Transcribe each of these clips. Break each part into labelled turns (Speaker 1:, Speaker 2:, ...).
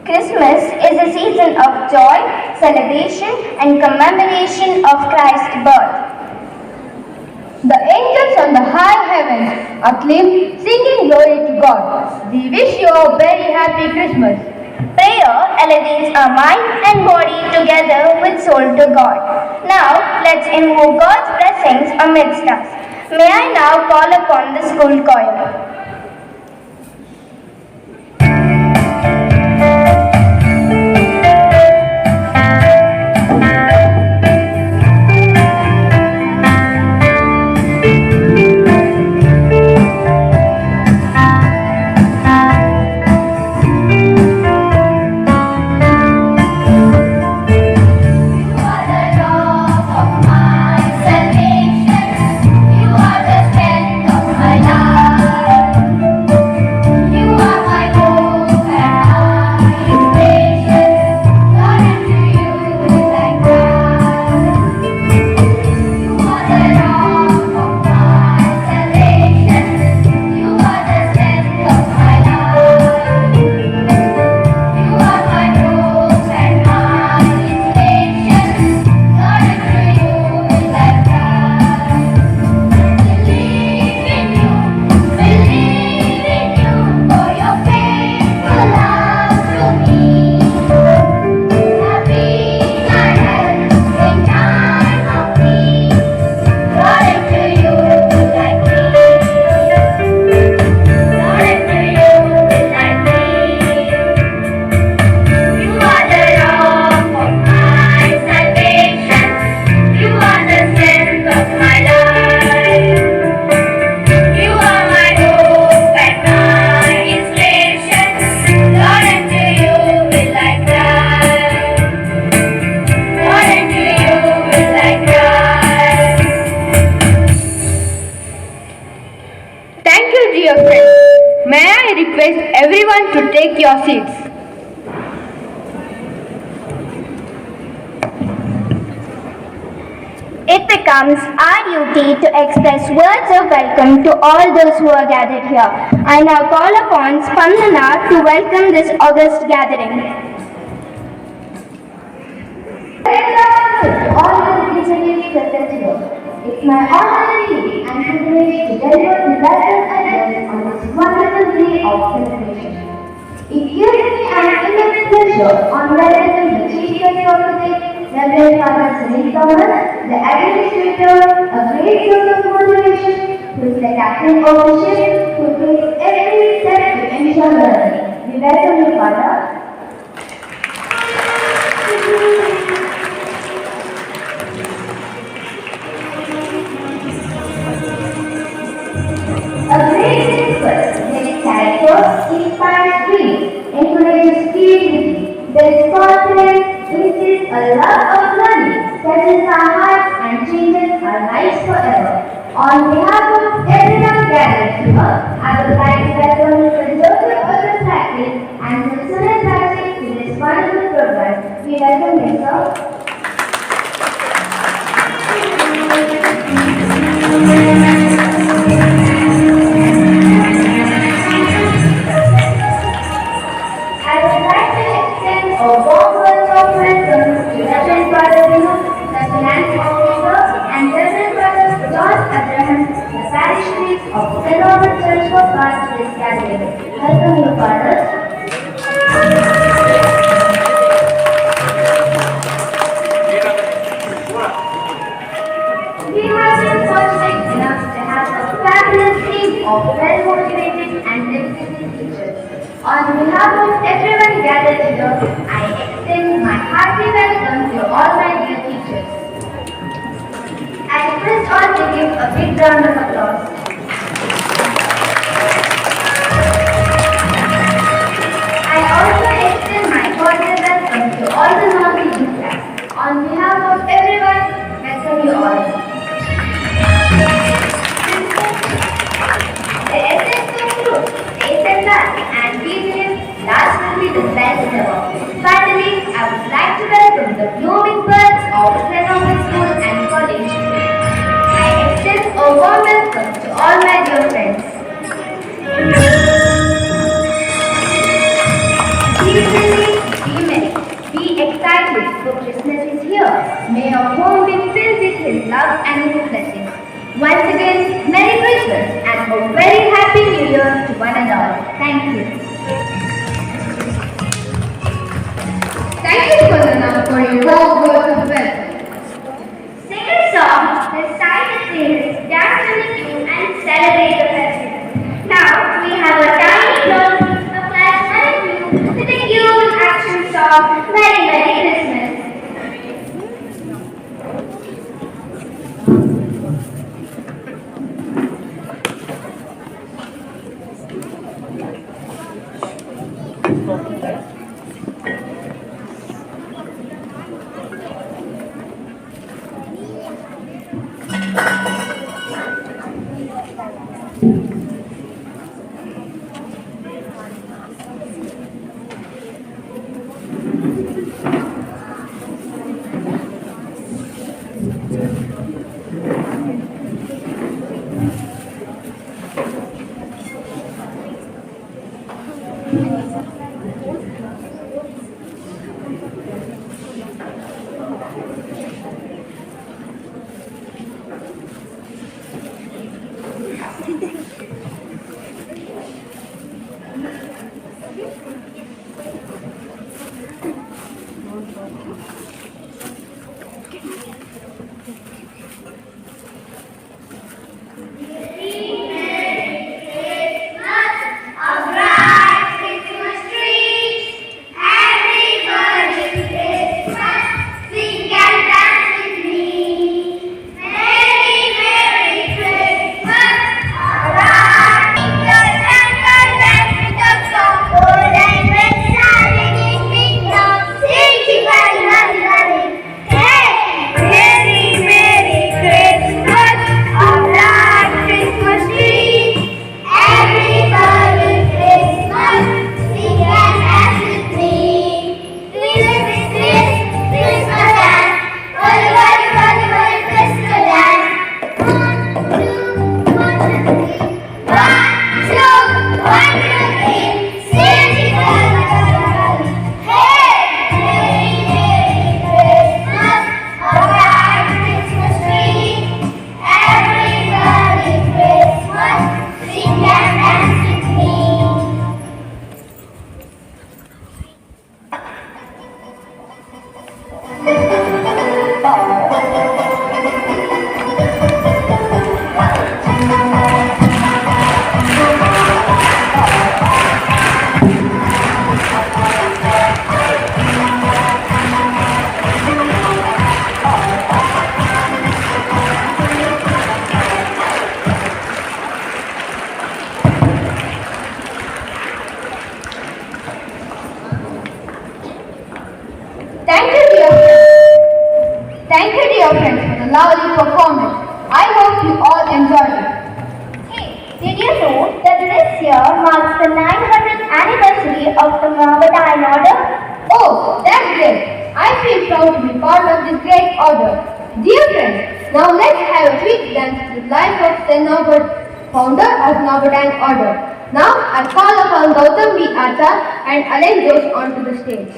Speaker 1: Christmas is a season of joy, celebration, and commemoration of Christ's birth.
Speaker 2: The angels on the high heavens acclaim, singing glory to God. We wish you a very happy Christmas.
Speaker 1: Prayer elevates our mind and body together with soul to God. Now, let's invoke God's blessings amidst us. May I now call upon the school choir.
Speaker 2: Dear friends, may I request everyone to take your seats.
Speaker 1: It becomes our duty to express words of welcome to all those who are gathered here. I now call upon Spandana to welcome this august gathering.
Speaker 3: All the dignitaries present here. It's my honor and privilege to deliver the lessons and words on this wonderful day of celebration. It gives me an immense pleasure on welcoming the Chief Guest of the day, Reverend Father Sunil Thomas, the Administrator, a great source of motivation, who is the Captain of the ship, who takes every step to ensure learning. We welcome you, Father. A great principle makes character, inspires dreams, encourages creativity, builds confidence, insists a love of learning, touches our hearts and changes our lives forever. On behalf of everyone gathered here, I would like to welcome Mr. Joseph Olusaki and Mr. Sunil Patrick to this wonderful program. We welcome you, sir. Of St. Robert Church for God this gathering. Welcome you, fathers. We have been fortunate enough to have a fabulous team of well-motivated and dedicated teachers. On behalf of everyone gathered here, I extend my hearty welcome to all my dear teachers. I request all to give a big round of applause. I also extend my cordial welcome to all the non-teaching staff. On behalf of everyone, welcome you all. The SS2 group stays and learns, and we believe last will be the best ever. Finally, I would like to welcome the blooming birds of St. Robert School and College. I extend a warm welcome to all my dear friends. We believe excited, for Christmas is here. May your home be filled with His love and His blessings. Once again, Merry Christmas and a very Happy New Year to one and all. Thank you.
Speaker 2: Thank you, Vandana, for your warm words of welcome.
Speaker 1: Sing a song, recite the prayers, dance to the tune, and celebrate the festival. Now we have a tiny close of class 1 and 2 with a huge action song, Merry Merry Christmas.
Speaker 2: Thank you, dear friends, for the lovely performance. I hope you all enjoyed it.
Speaker 1: Did you know that this year marks the 900th anniversary of the Mohammedan order?
Speaker 2: Oh, that's great. I feel proud to be part of this great order. Dear friends, now let's have a quick dance to the life of Saint Norbert, founder of Mohammedan order. Now I call upon Gautam B. Achar and Alain Josh onto the stage.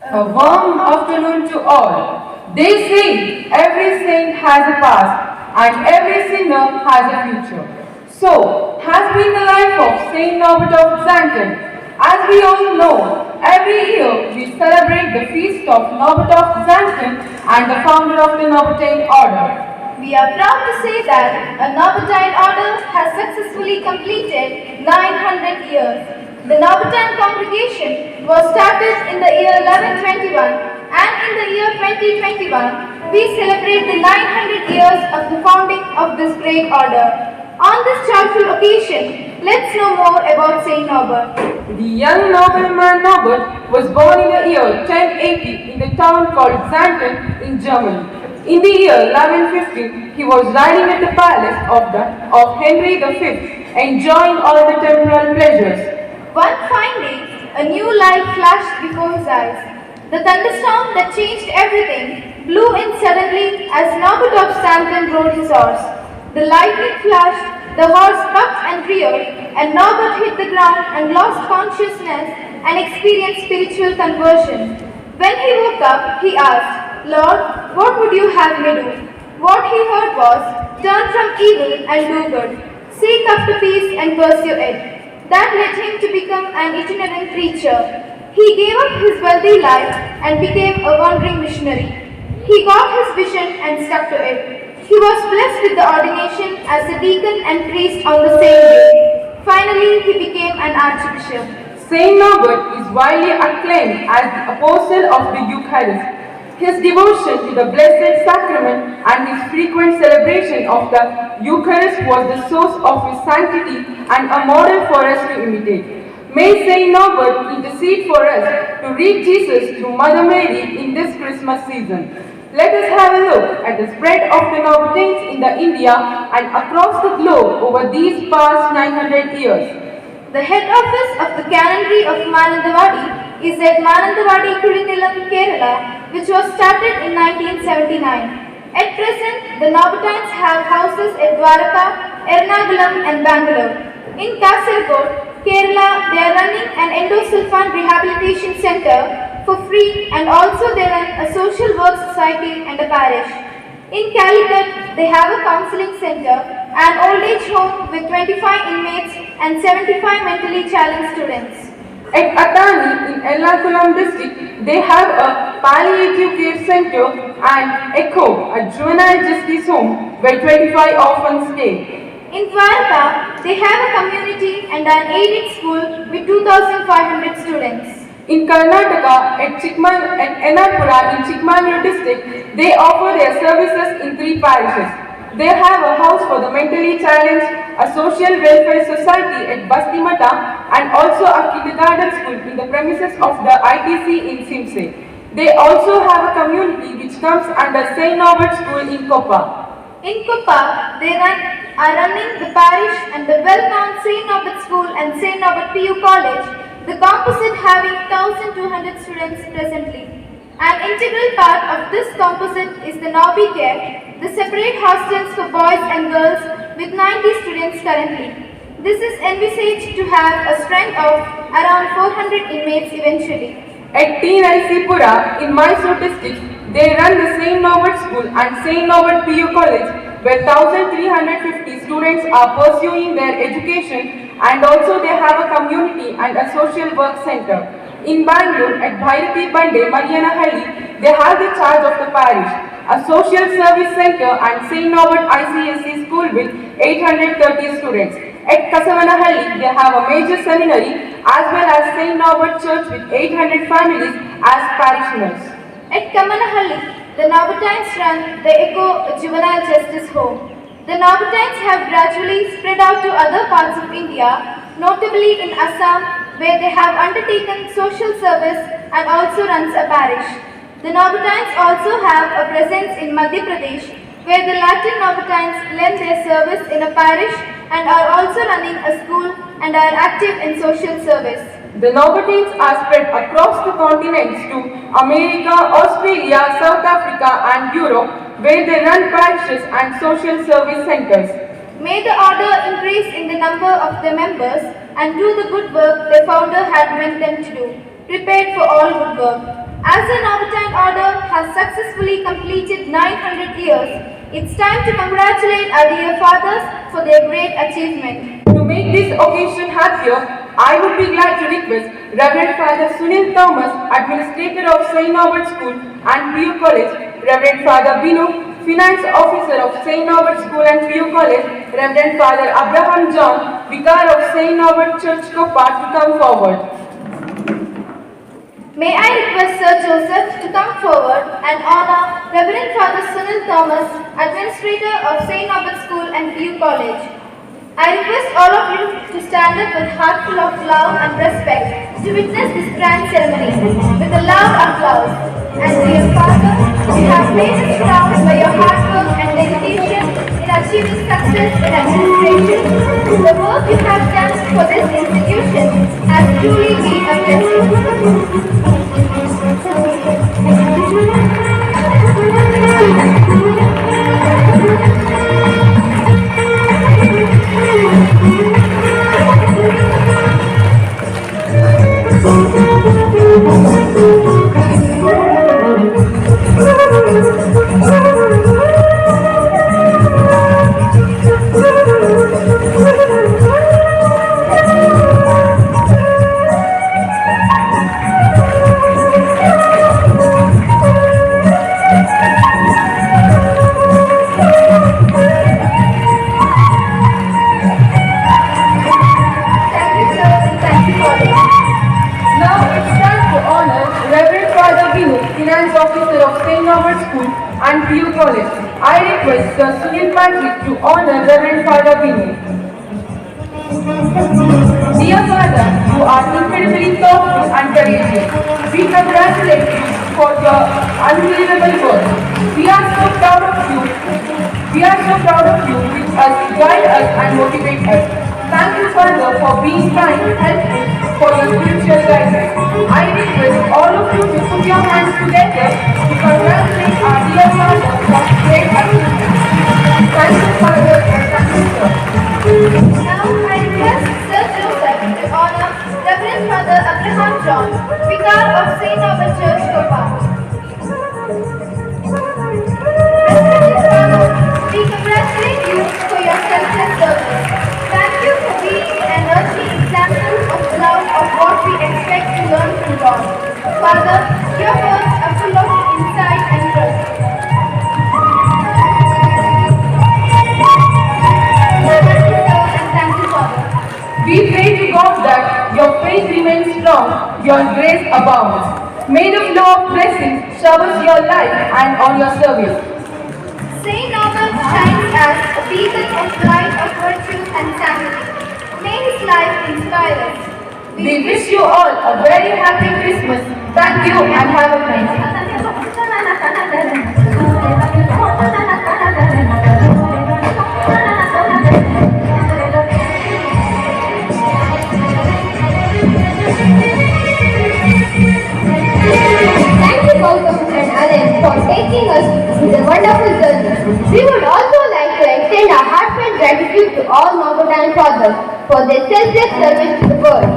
Speaker 4: A warm afternoon to all. They say every saint has a past and every sinner has a future. So has been the life of Saint Norbert of Xanten. As we all know, every year we celebrate the feast of Norbert of Xanten and the founder of the Norbertine order.
Speaker 2: We are proud to say that a Norbertine order has successfully completed 900 years. The Norbertine congregation was started in the year 1121 and in the year 2021 we celebrate the 900 years of the founding of this great order. On this joyful occasion, let's know more about Saint Norbert.
Speaker 4: The young nobleman Norbert was born in the year 1080 in the town called Xanten in Germany. In the year 1150, he was riding at the palace of Henry V, enjoying all the temporal pleasures.
Speaker 2: One fine day, a new light flashed before his eyes. The thunderstorm that changed everything blew in suddenly as Norbert of Xanten rode his horse. The lightning flashed, the horse bucked and reared, and Norbert hit the ground and lost consciousness and experienced spiritual conversion. When he woke up, he asked, Lord, what would you have me do? What he heard was, turn from evil and do good. Seek after peace and pursue it. That led him to become an itinerant preacher. He gave up his wealthy life and became a wandering missionary. He got his vision and stuck to it. He was blessed with the ordination as a deacon and priest on the same day. Finally, he became an archbishop.
Speaker 4: Saint Norbert is widely acclaimed as the apostle of the Eucharist. His devotion to the Blessed Sacrament and his frequent celebration of the Eucharist was the source of his sanctity and a model for us to imitate. May Saint Norbert intercede for us to reach Jesus through Mother Mary in this Christmas season. Let us have a look at the spread of the Norbertines in the India and across the globe over these past 900 years.
Speaker 2: The head office of the canonry of Manandavadi is at Manandavadi, Kurinilam, Kerala, which was started in 1979. At present, the Norbertines have houses at Dwaraka, Ernakulam and Bangalore. In Kasaragod, Kerala, they are running an endosulfan rehabilitation center for free, and also they run a social work society and a parish. In Calicut, they have a counseling center, an old age home with 25 inmates and 75 mentally challenged students.
Speaker 4: At Atani in Ernakulam district, they have a palliative care center and ECHO, a juvenile justice home where 25 orphans stay.
Speaker 2: In Dwarka, they have a community and an aided school with 2,500 students.
Speaker 4: In Karnataka, at Enapura in Chikmagalur district, they offer their services in 3 parishes. They have a house for the mentally challenged, a social welfare society at Bastimata, and also a kindergarten school in the premises of the ITC in Simse. They also have a community which comes under St. Norbert School in Koppa.
Speaker 2: In Kuppa, they are running the parish and the well-known St. Norbert School and St. Norbert PU College, the composite having 1,200 students presently. An integral part of this composite is the Norby Care, the separate hostels for boys and girls with 90 students currently. This is envisaged to have a strength of around 400 inmates eventually.
Speaker 4: At T. Narsipura in Mysore district, they run the St. Norbert School and St. Norbert PU College, where 1,350 students are pursuing their education, and also they have a community and a social work center. In Bangalore, at Bhairati Bande, Marianahalli, they have the charge of the parish, a social service center and St. Norbert ICSE school with 830 students. At Kasavanahalli, they have a major seminary as well as St. Norbert Church with 800 families as parishioners.
Speaker 2: At Kamanahalli, the Norbertines run the ECHO Juvenile Justice Home. The Norbertines have gradually spread out to other parts of India, notably in Assam, where they have undertaken social service and also runs a parish. The Norbertines also have a presence in Madhya Pradesh, where the Latin Norbertines lend their service in a parish and are also running a school and are active in social service.
Speaker 4: The Norbertines are spread across the continents to America, Australia, South Africa and Europe, where they run parishes and social service centers.
Speaker 2: May the order increase in the number of their members and do the good work their founder had meant them to do, prepared for all good work. As the Norbertine order has successfully completed 900 years, it's time to congratulate our dear fathers for their great achievement.
Speaker 4: To make this occasion happier, I would be glad to request Reverend Father Sunil Thomas, Administrator of St. Norbert School and PU College, Reverend Father Binu, Finance Officer of St. Norbert School and PU College, Reverend Father Abraham John, Vicar of St. Norbert Church Koppa, to come forward.
Speaker 2: May I request Sir Joseph to come forward and honor Reverend Father Sunil Thomas, Administrator of St. Norbert School and PU College. I request all of you to stand up with heart full of love and respect to witness this grand ceremony with a loud applause. And dear Father, you have made us proud by your hard work and dedication in achieving success in administration. The work you have done for this institution has truly been a blessing.
Speaker 4: honor Reverend Father Vinay. Dear Father, you are incredibly thoughtful and courageous. We congratulate you for your unbelievable work. We are so proud of you. We are so proud of you, which guide us and motivate us. Thank you, Father, for being kind, helpful, for your spiritual guidance. I request all of you to put your hands together to congratulate our dear Father for his great achievement. Thank you, Father, and thank you, sir.
Speaker 2: Now I request Sir Joseph to honor Reverend Father Abraham John, Vicar of St. Albert Church, Kopar. Respected Father, we congratulate you for your selfless service. Thank you for being an earthly example of love of what we expect to learn from God. Father, your words are full of insight and truth. Thank you, sir, and thank you, Father.
Speaker 4: We pray to God that your faith remains strong, your grace abounds. May the flow of blessings showers your life and on your service.
Speaker 2: Saint Albert shines as a beacon of light of virtue and sanctity. May his life inspire us.
Speaker 4: We wish you all a very happy Christmas. Thank you and have a nice day.
Speaker 3: Thank you, Gautam and Alan, for taking us through the wonderful journey. We would also like to extend our heartfelt gratitude to all Norbertine fathers for their selfless service to the world.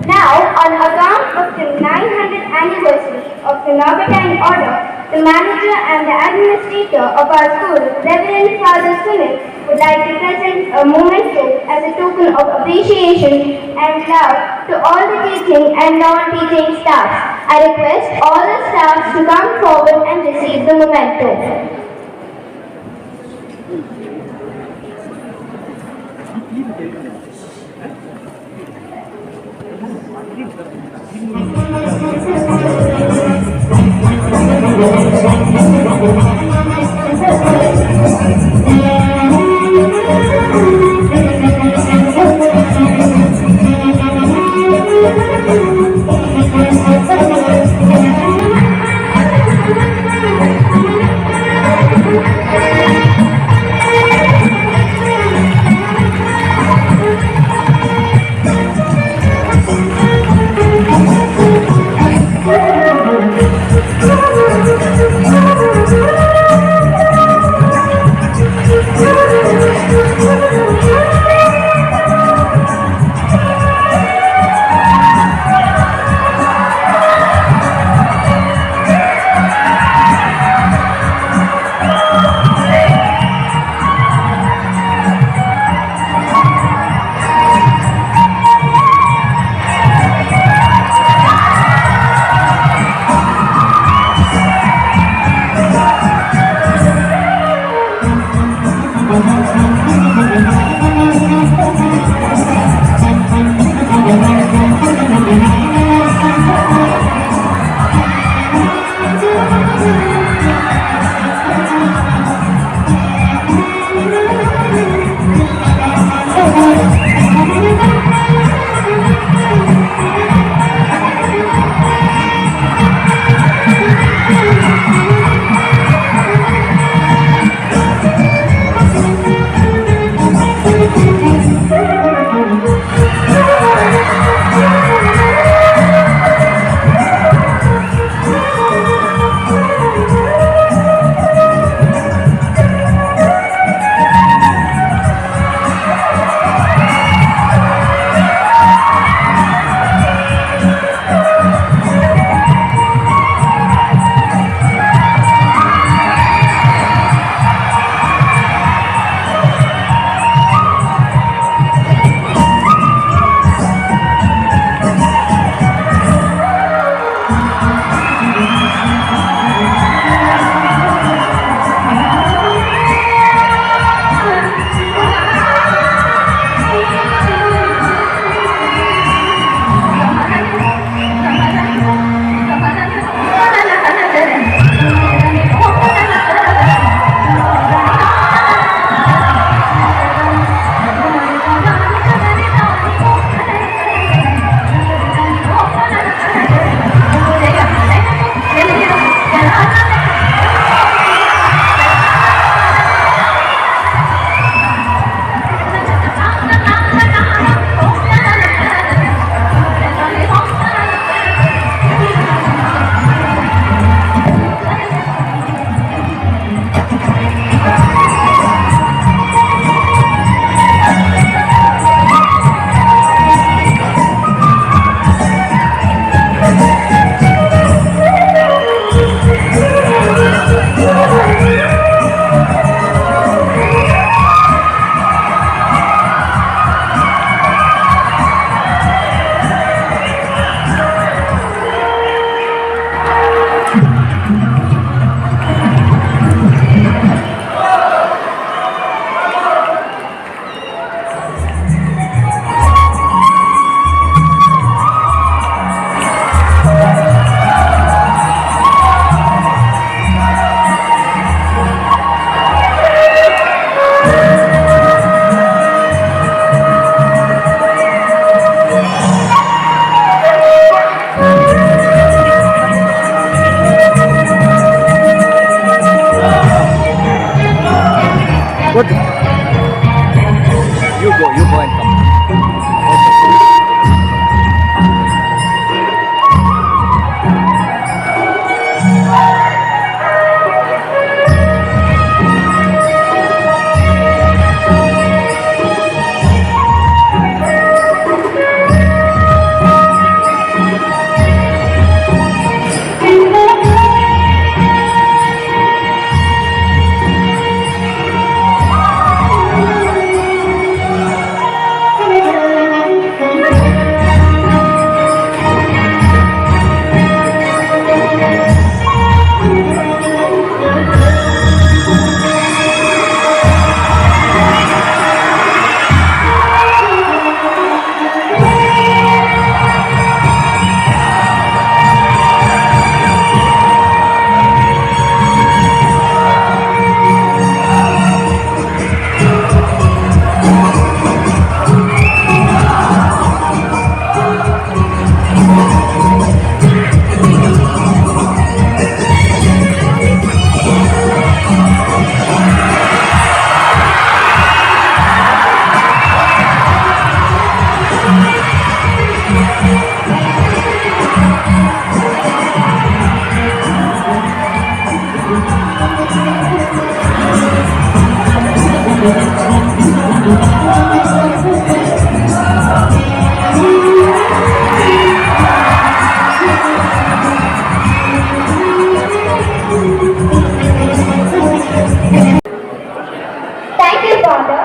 Speaker 1: Now, on account of the 900th anniversary of the Norbertine Order, the manager and the administrator of our school, Reverend Father Sunil, would like to present a memento as a token of appreciation and love to all the teaching and non-teaching staffs. I request all the staffs to come forward and receive the memento.
Speaker 5: What? You go and come.
Speaker 1: Thank you, Father.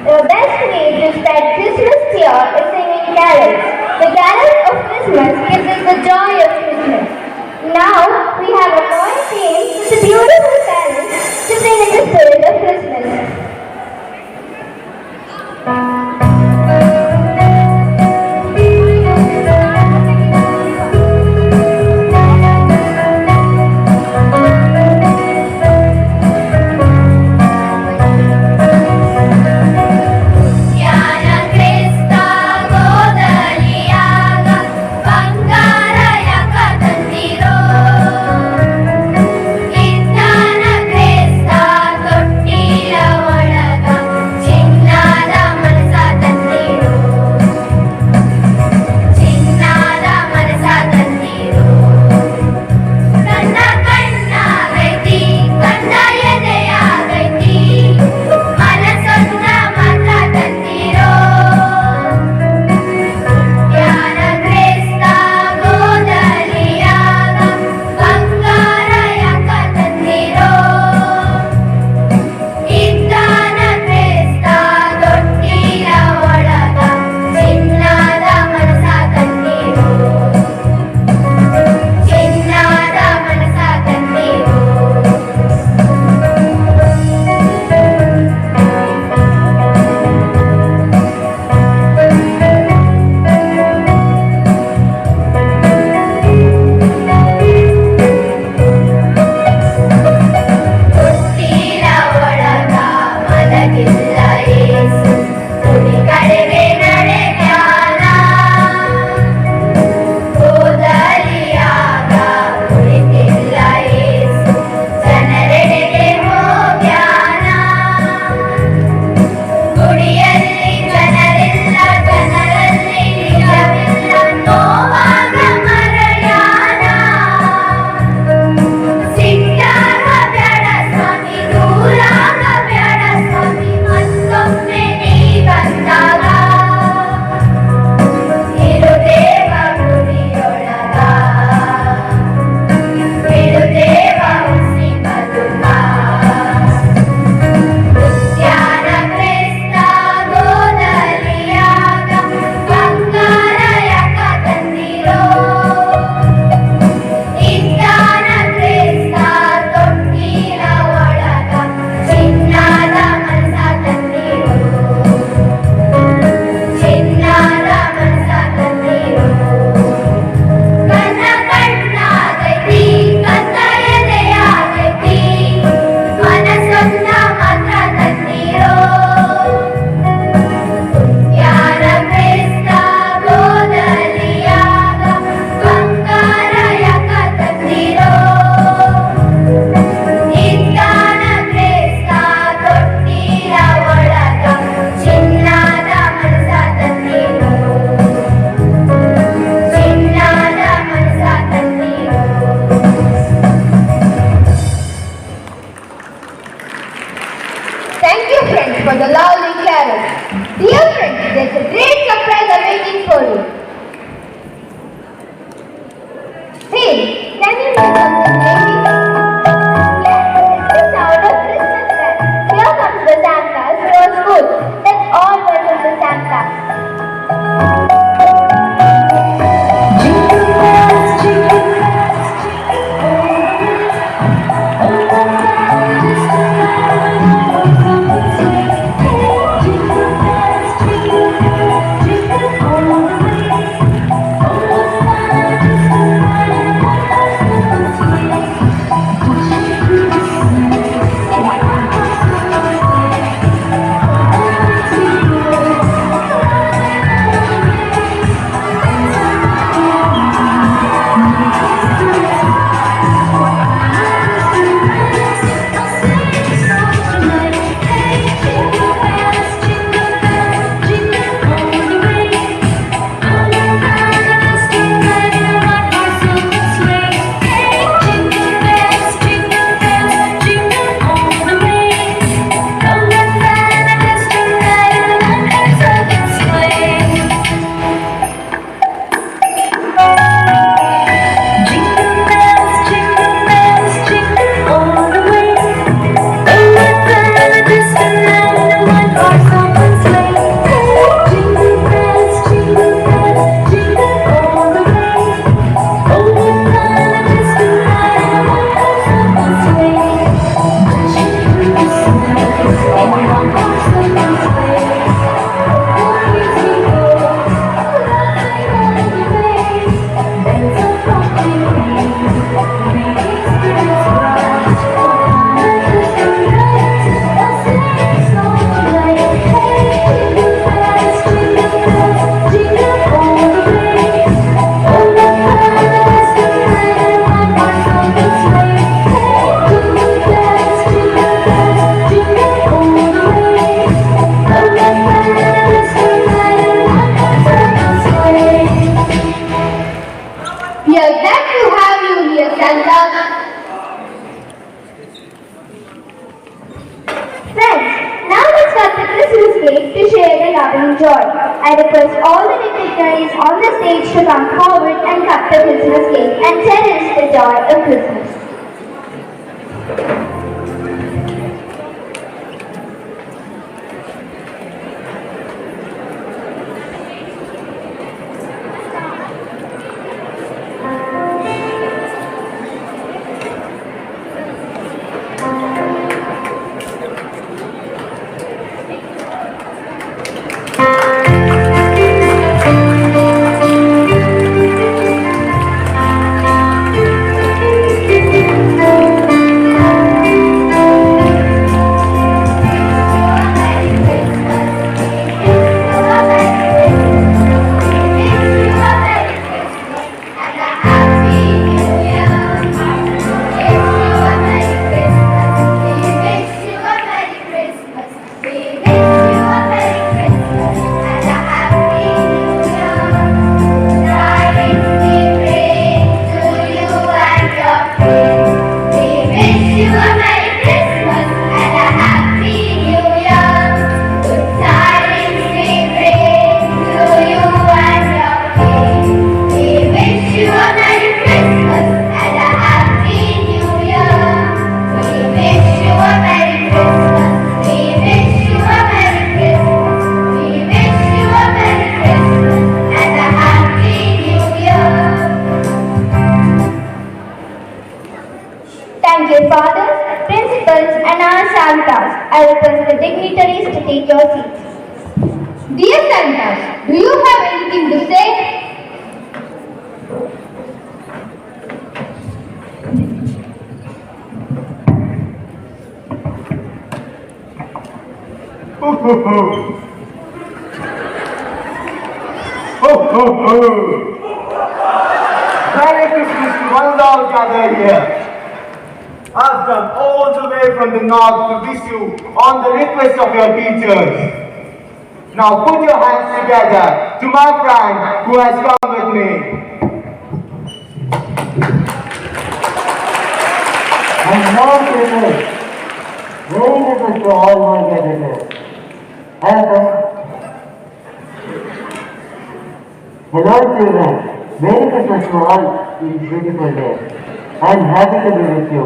Speaker 1: The best way to spread Christmas cheer is singing carols. The carols of Christmas gives us the joy of Christmas. Now we have a boy team with a beautiful carols to sing in the spirit of Christmas.
Speaker 2: Thank you, friends, for the lovely carols. Dear friends, there's a great surprise awaiting for you. Hey, can you do something, lady?
Speaker 1: Yes, it's the sound of Christmas time. Here comes the Santas to our school. Let's all welcome the Santas.
Speaker 2: We are glad to have you here, Santa.
Speaker 1: Friends, now let's cut the Christmas cake to share the love and joy. I request all the dignitaries on the stage to come forward and cut the Christmas cake and cherish the joy of Christmas. Thank you, fathers, principals, and our Santas. I request the dignitaries to take your seats.
Speaker 2: Dear Santas, do you have anything to say?
Speaker 5: Ho, ho, ho. Ho, ho, ho. Merry Christmas to one all gathered here. I've come all the way from the north to wish you on the request of your teachers. Now put your hands together to my friend who has come with me. And now,
Speaker 6: Merry Christmas to all my gathered here. Hello children, Merry Christmas to all this beautiful day. I am happy to be with you.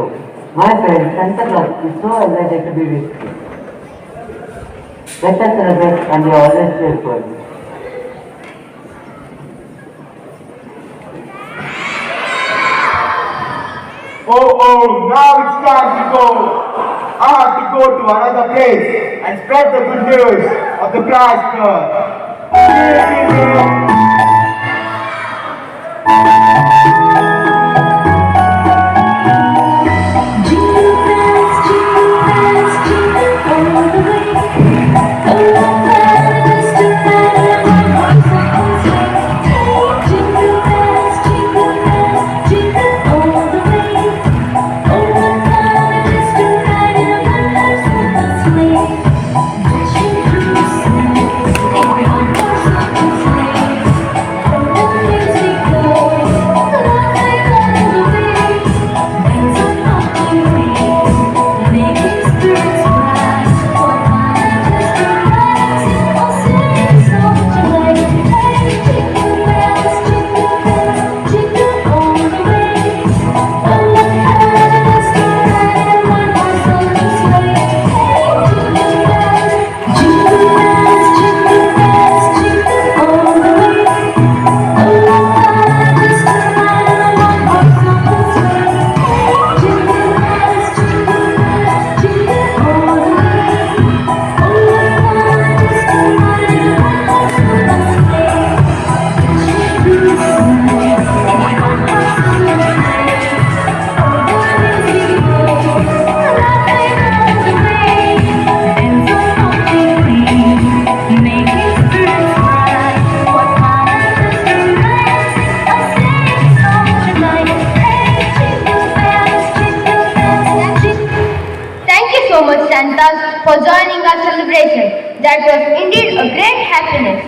Speaker 6: My friend Santa Claus is so excited to be with you. Let us celebrate and be always cheerful.
Speaker 5: Oh, now it's time to go. I have to go to another place and spread the good news of the Christ birth.
Speaker 1: For joining our celebration. That was indeed a great happiness.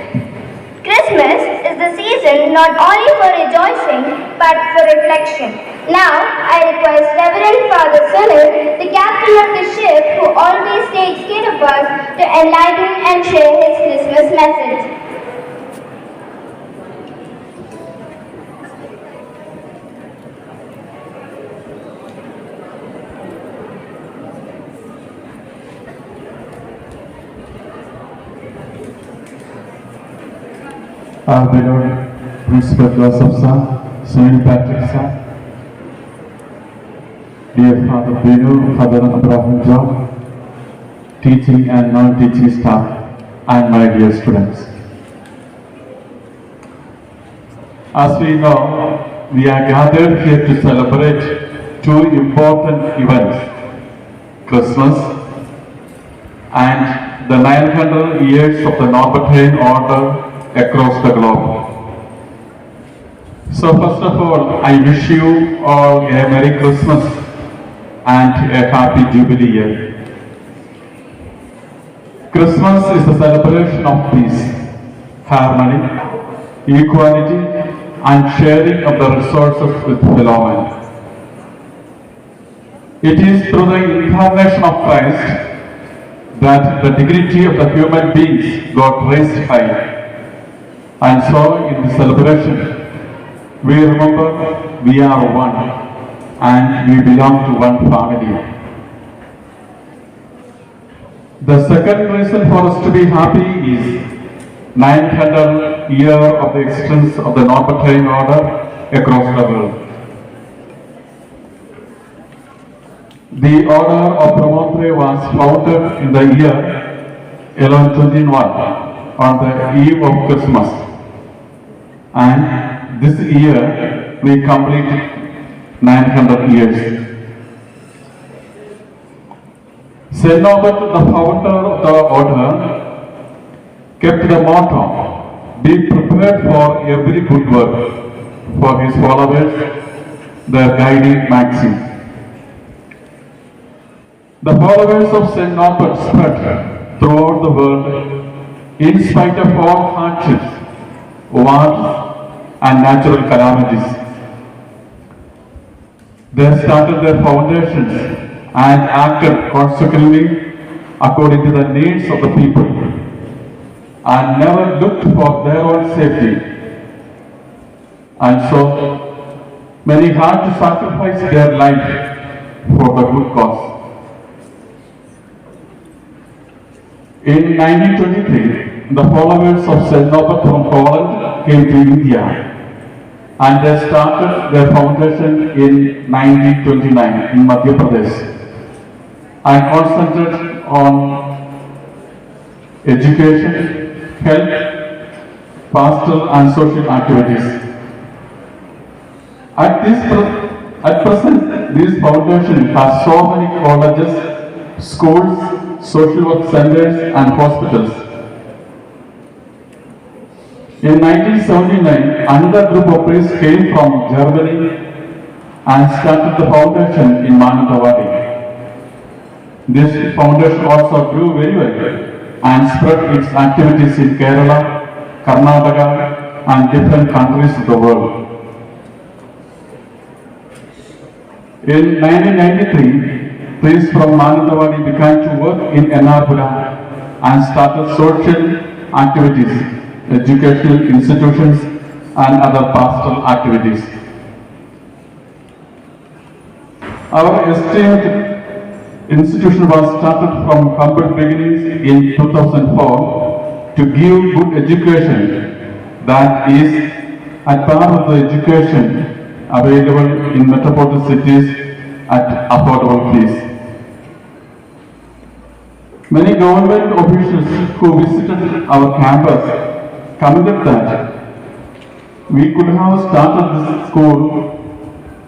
Speaker 1: Christmas is the season not only for rejoicing but for reflection. Now, I request Reverend Father Sunil, the captain of the ship who always takes care of us, to enlighten and share his Christmas message.
Speaker 7: Our beloved Principal Joseph Sir, Saint Patrick Sir, dear Father Binu, Father Abraham John, teaching and non-teaching staff, and my dear students. As we know, we are gathered here to celebrate two important events, Christmas and the 900 years of the Norbertine Order across the globe. So first of all, I wish you all a Merry Christmas and a Happy Jubilee year. Christmas is the celebration of peace, harmony, equality, and sharing of the resources with fellow men. It is through the incarnation of Christ that the dignity of the human beings got raised high. And so in the celebration, we remember we are one and we belong to one family. The second reason for us to be happy is 900 years of the existence of the Norbertine Order across the world. The Order of Promontory was founded in the year 1121 on the eve of Christmas. And this year we complete 900 years. Saint Norbert, the founder of the order, kept the motto, be prepared for every good work, for his followers, their guiding maxim. The followers of Saint Norbert spread throughout the world in spite of all hardships, wars, and natural calamities. They started their foundations and acted consequently according to the needs of the people and never looked for their own safety. And so many had to sacrifice their life for the good cause. In 1923, the followers of St. Norbert from Poland came to India and they started their foundation in 1929 in Madhya Pradesh and concentrated on education, health, pastoral and social activities. At present, this foundation has so many colleges, schools, social work centers and hospitals. In 1979, another group of priests came from Germany and started the foundation in Manantawadi. This foundation also grew very well and spread its activities in Kerala, Karnataka and different countries of the world. In 1993, priests from Manantawadi began to work in Ernakulam and started social activities, educational institutions and other pastoral activities. Our esteemed institution was started from humble beginnings in 2004 to give good education that is at par with the education available in metropolitan cities at affordable fees. Many government officials who visited our campus commented that we could have started this school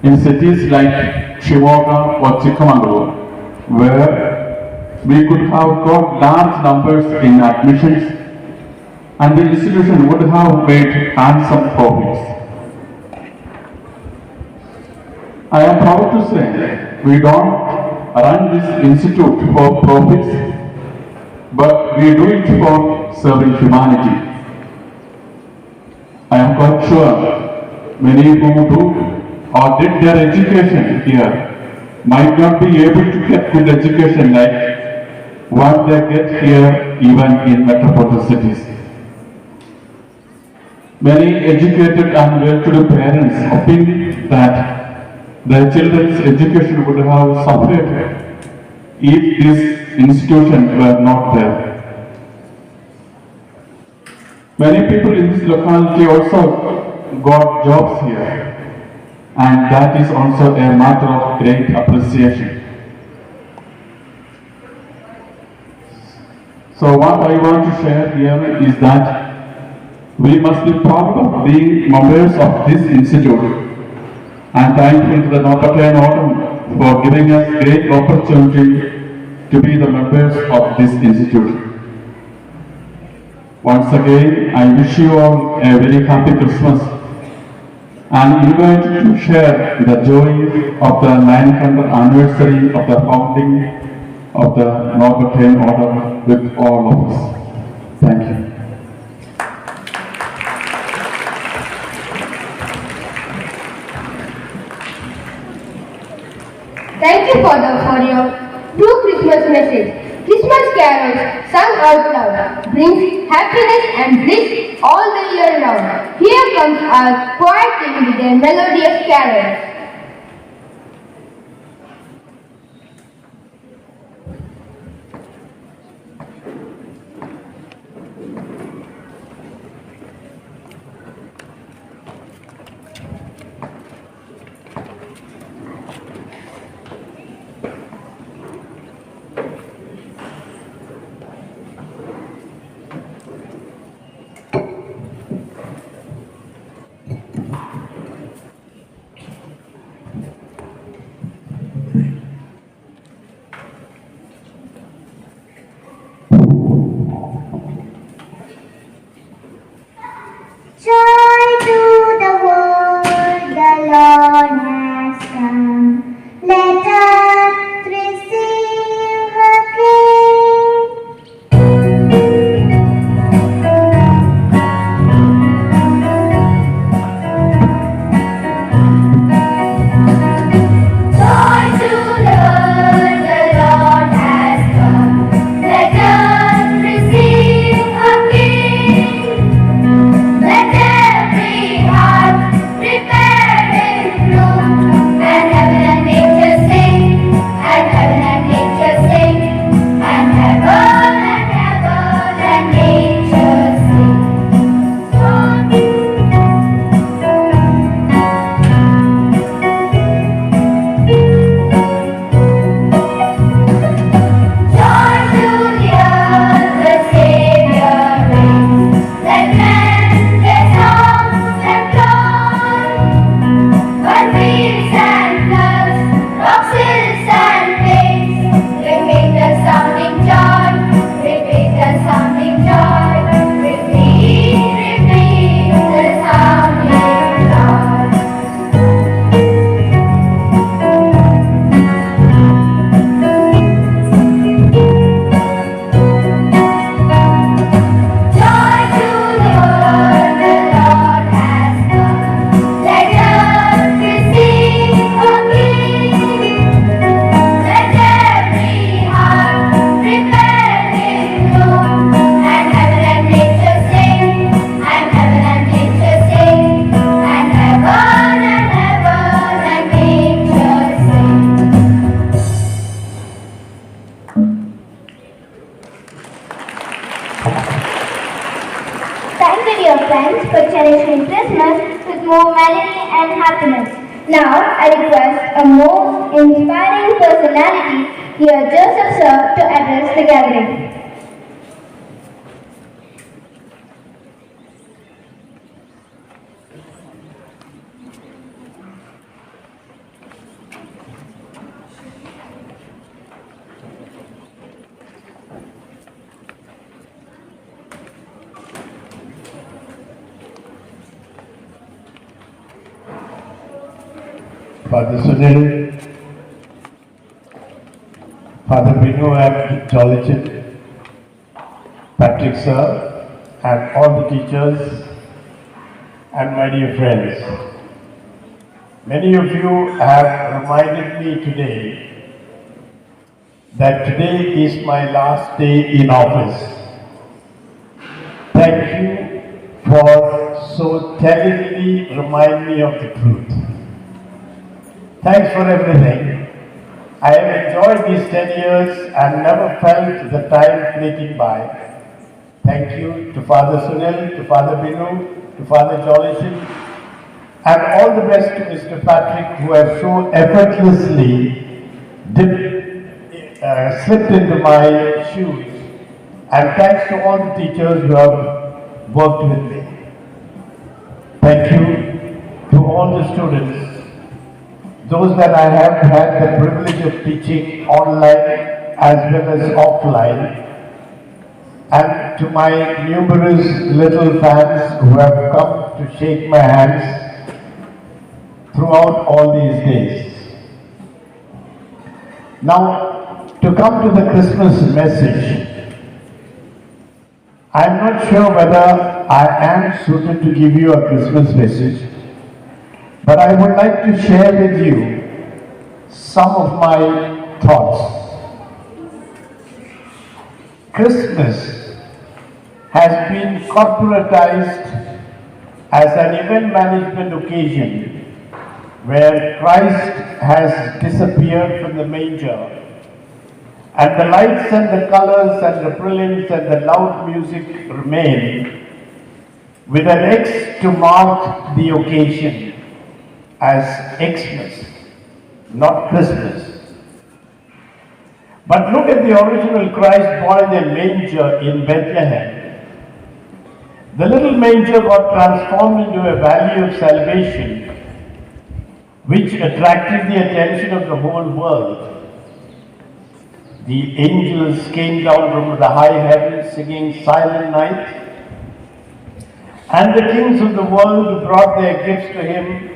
Speaker 7: in cities like Shimoga or Chikmagalur, where we could have got large numbers in admissions and the institution would have made handsome profits. I am proud to say we don't run this institute for profits, but we do it for serving humanity. I am quite sure many who do or did their education here might not be able to get good education like what they get here even in metropolitan cities. Many educated and well-to-do parents opine that their children's education would have suffered if this institution were not there. Many people in this locality also got jobs here, and that is also a matter of great appreciation. So what I want to share here is that we must be proud of being members of this institute and thankful to the Norbertine Order for giving us great opportunity to be the members of this institute. Once again, I wish you all a very happy Christmas and invite you to share the joy of the 900th anniversary of the founding of the Norbertine Order with all of us. Thank you.
Speaker 8: Thank you, Father, for your true Christmas message. Christmas carols sung out loud brings happiness and bliss all the year round. Here comes our choir team with their melodious carols.
Speaker 1: Thank you, dear friends, for cherishing Christmas with more melody and happiness. Now, I request a most inspiring personality, dear Joseph Sir, to address the gathering.
Speaker 9: Father Sunil, Father Binu and Jolichin, Patrick Sir, and all the teachers, and my dear friends. Many of you have reminded me today that today is my last day in office. Thank you for so tellingly remind me of the truth. Thanks for everything. I have enjoyed these 10 years and never felt the time fleeting by. Thank you to Father Sunil, to Father Binu, to Father Jolichin, and all the best to Mr. Patrick, who has so effortlessly slipped into my shoes. And thanks to all the teachers who have worked with me. Thank you to all the students, those that I have had the privilege of teaching online as well as offline, and to my numerous little fans who have come to shake my hands throughout all these days. Now, to come to the Christmas message, I'm not sure whether I am suited to give you a Christmas message, but I would like to share with you some of my thoughts. Christmas has been corporatized as an event management occasion where Christ has disappeared from the manger, and the lights and the colors and the brilliance and the loud music remain, with an X to mark the occasion as Xmas, not Christmas. But look at the original Christ born in a manger in Bethlehem. The little manger got transformed into a valley of salvation, which attracted the attention of the whole world. The angels came down from the high heavens singing Silent Night, and the kings of the world brought their gifts to him,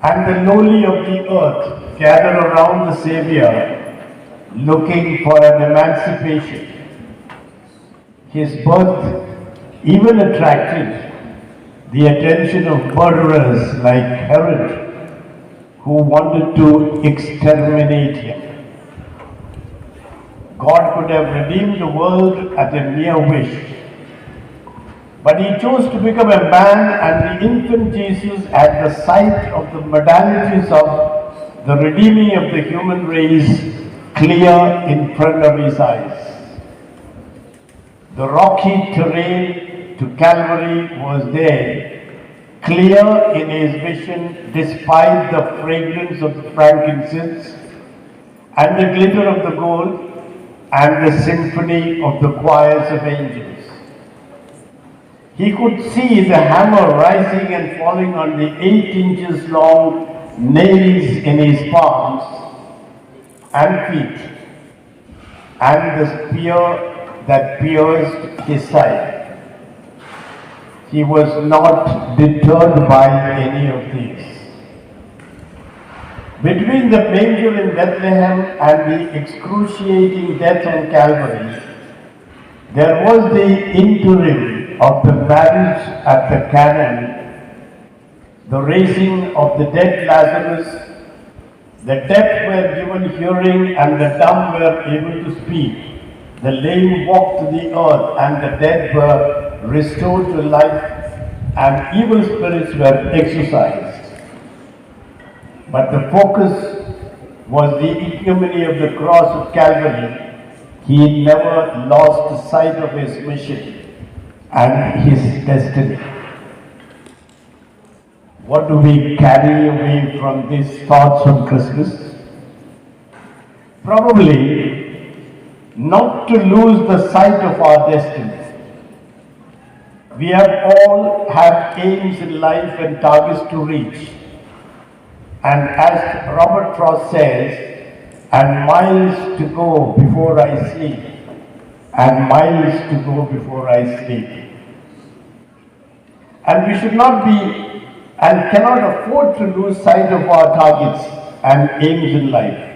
Speaker 9: and the lowly of the earth gathered around the Savior, looking for an emancipation. His birth even attracted the attention of murderers like Herod, who wanted to exterminate him. God could have redeemed the world at a mere wish, but he chose to become a man, and the infant Jesus, at the sight of the modalities of the redeeming of the human race, clear in front of his eyes. The rocky terrain to Calvary was there, clear in his vision, despite the fragrance of the frankincense and the glitter of the gold and the symphony of the choirs of angels. He could see the hammer rising and falling on the 8 inches long nails in his palms and feet, and the spear that pierced his side. He was not deterred by any of these. Between the manger in Bethlehem and the excruciating death on Calvary, there was the interim of the marriage at the Canaan, the raising of the dead Lazarus. The deaf were given hearing and the dumb were able to speak. The lame walked to the earth and the dead were restored to life, and evil spirits were exorcised. But the focus was the ignominy of the cross of Calvary. He never lost sight of his mission, and his destiny. What do we carry away from these thoughts on Christmas? Probably not to lose the sight of our destiny. We all have aims in life and targets to reach. And as Robert Frost says, and miles to go before I sleep, and miles to go before I sleep. And we should not be and cannot afford to lose sight of our targets and aims in life.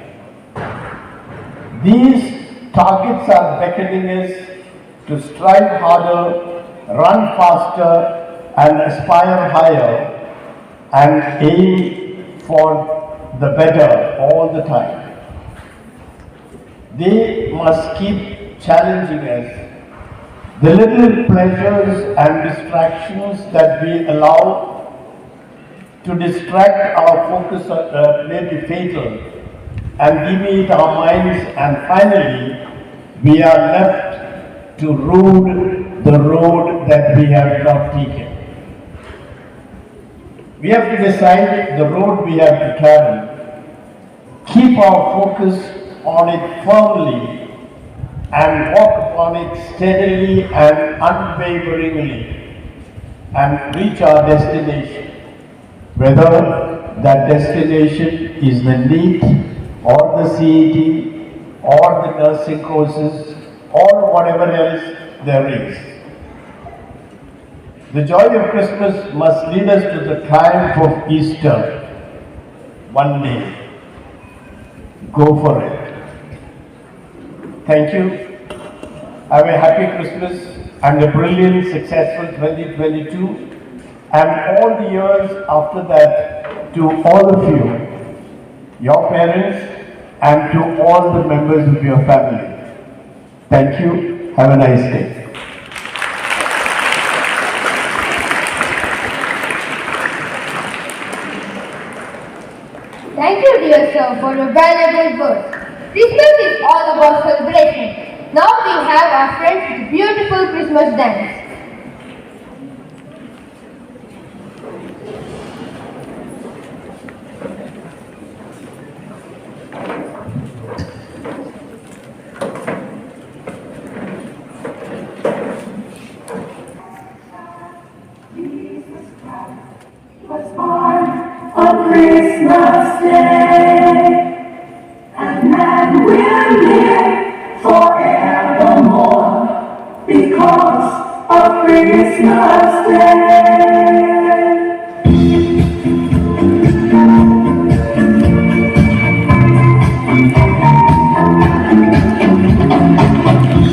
Speaker 9: These targets are beckoning us to strive harder, run faster, and aspire higher, and aim for the better all the time. They must keep challenging us. The little pleasures and distractions that we allow to distract our focus may be fatal and deviate our minds, and finally we are left to rue the road that we have not taken. We have to decide the road we have to travel, keep our focus on it firmly, and walk upon it steadily and unwaveringly, and reach our destination, whether that destination is the NEET or the CET or the nursing courses or whatever else there is. The joy of Christmas must lead us to the triumph of Easter one day. Go for it. Thank you. Have a happy Christmas and a brilliant, successful 2022, and all the years after that to all of you, your parents, and to all the members of your family. Thank you. Have a nice day.
Speaker 8: Thank you, dear sir, for your valuable words. Christmas is all about celebration. Now we have our friends with beautiful Christmas dance.
Speaker 10: Was born on Christmas Day, and man will live forevermore because of Christmas Day.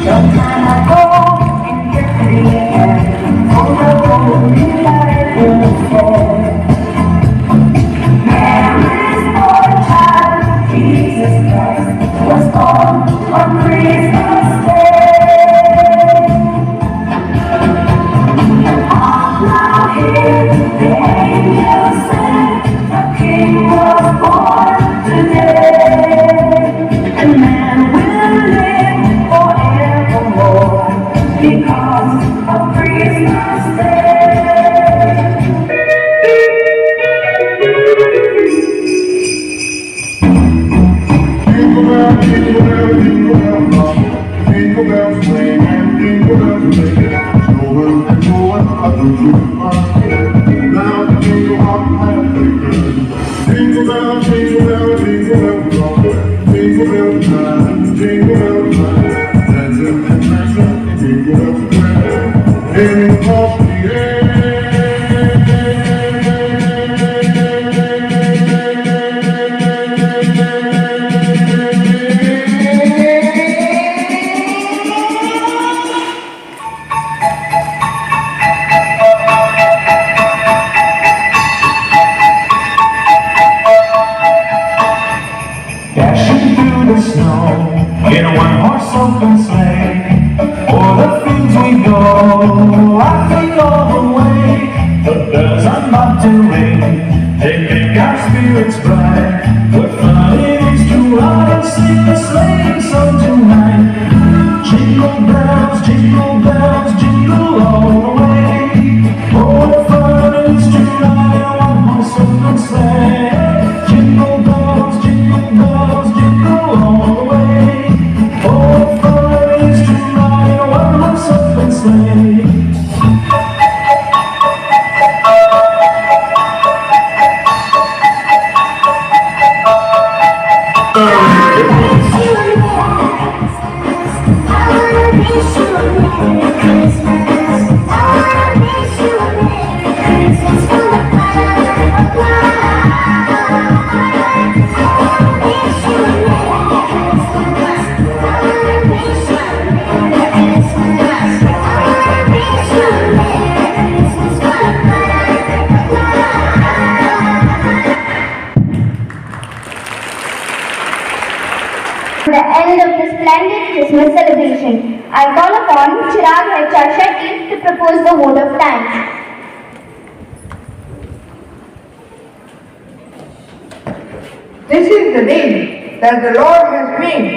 Speaker 10: Some time ago in Bethlehem, on the holy light was born. Mary's boy child, Jesus Christ, was born on Christmas Day. Hark now hear the angels sing, a King was born today. And man will live forevermore because of Christmas Day.
Speaker 11: Jingle bell, jingle bell, jingle bell rock. Jingle bells swing and jingle bells ring. Going and going, I don't lose my head. Now the jingle hop has begun. Jingle bell, jingle bell, jingle bell rock. Jingle bell time, jingle bell time. Dancing and prancing, jingle bells swing. Heading across the air.
Speaker 10: Dashing through the snow in a one-horse open sleigh. O'er the fields we go, laughing all the way. The bells are about to ring, they make our spirits bright. What fun it is to ride and sing a sleighing song tonight. Jingle bells, jingle all
Speaker 1: The end of the splendid Christmas celebration, I call upon Chirag H.R. Shetty to propose the vote of thanks.
Speaker 12: This is the day that the Lord has made.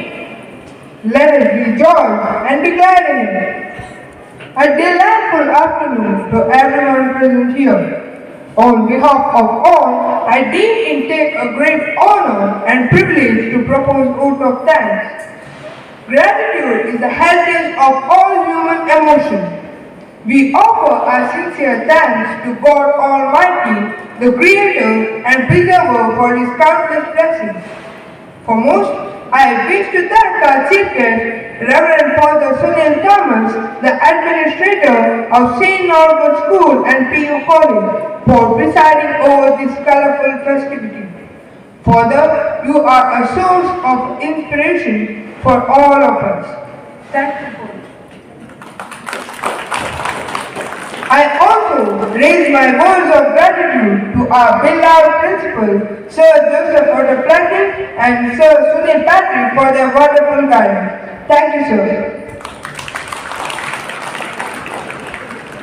Speaker 12: Let us rejoice and be glad in it. A delightful afternoon to everyone present here. On behalf of all, I deem it take a great honor and privilege to propose vote of thanks. Gratitude is the healthiest of all human emotions. We offer our sincere thanks to God Almighty, the Creator and Preserver for His countless blessings. Foremost, I wish to thank our Chief Guest, Reverend Father Sunil Thomas, the Administrator of St. Norbert School and PU College, for presiding over this colorful festivity. Father, you are a source of inspiration for all of us. Thank you, Father. I also raise my words of gratitude to our beloved principal, Sir Joseph Ottaplatty and Sir Sunil Patrick for their wonderful guidance. Thank you, sir.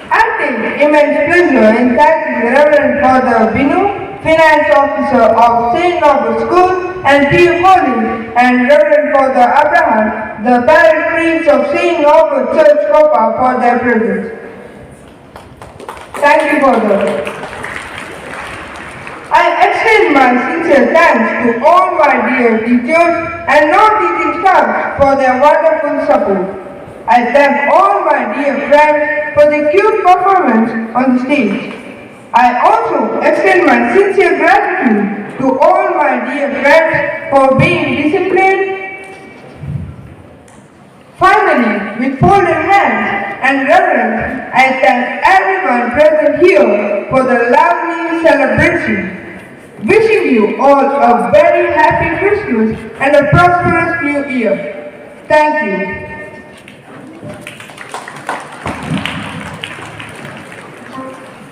Speaker 12: I take immense pleasure in thanking the Reverend Father Binu, Finance Officer of St. Norbert School and PU College, and Reverend Father Abraham, the Parish Priest of St. Norbert Church, Kopa, for their presence. Thank you, Father. I extend my sincere thanks to all my dear teachers and non-teaching staff for their wonderful support. I thank all my dear friends for the cute performance on the stage. I also extend my sincere gratitude to all my dear friends for being disciplined. Finally, with folded hands and reverence, I thank everyone present here for the lovely celebration. Wishing you all a very happy Christmas and a prosperous New Year. Thank you.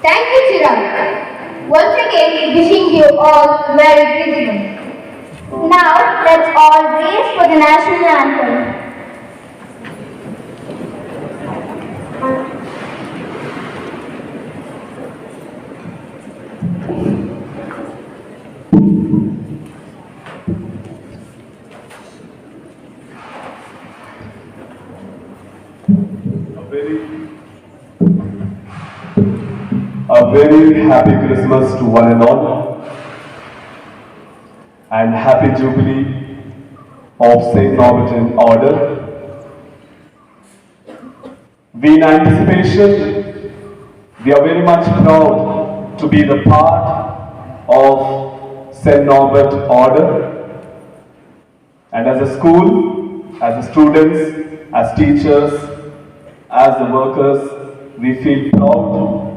Speaker 8: Thank you, Chirag. Once again, wishing you all Merry Christmas.
Speaker 1: Now, let's all raise for the national anthem.
Speaker 13: A very happy Christmas to one and all, and happy Jubilee of St. Norberton Order. We in anticipation, we are very much proud to be the part of St. Norbert Order, and as a school, as the students, as teachers, as the workers, we feel proud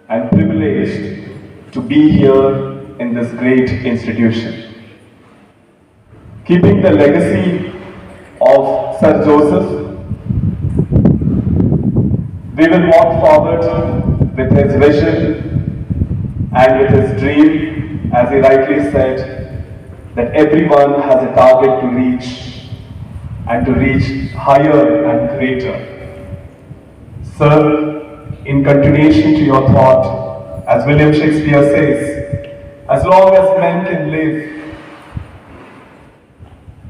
Speaker 13: and privileged to be here in this great institution. Keeping the legacy of Sir Joseph, we will walk forward with his vision and with his dream, as he rightly said, that everyone has a target to reach and to reach higher and greater. Sir, in continuation to your thought, as William Shakespeare says, as long as men can live,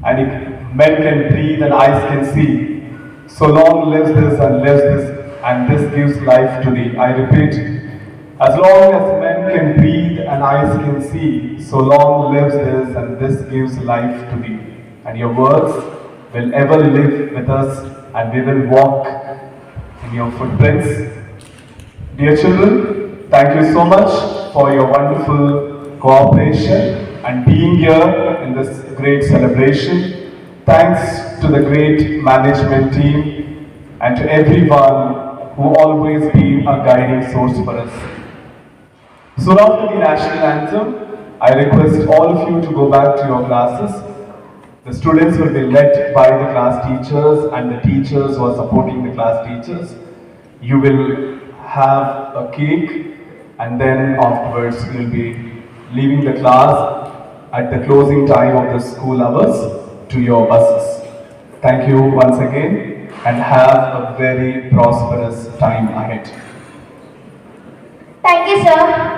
Speaker 13: and men can breathe and eyes can see, so long lives this and this gives life to thee. I repeat, as long as men can breathe and eyes can see, so long lives this and this gives life to thee. And your words will ever live with us, and we will walk in your footprints. Dear children, thank you so much for your wonderful cooperation and being here in this great celebration. Thanks to the great management team and to everyone who always been a guiding source for us. Soon after the national anthem, I request all of you to go back to your classes. The students will be led by the class teachers and the teachers who are supporting the class teachers. You will have a cake and then afterwards you will be leaving the class at the closing time of the school hours to your buses. Thank you once again and have a very prosperous time ahead.
Speaker 1: Thank you, sir.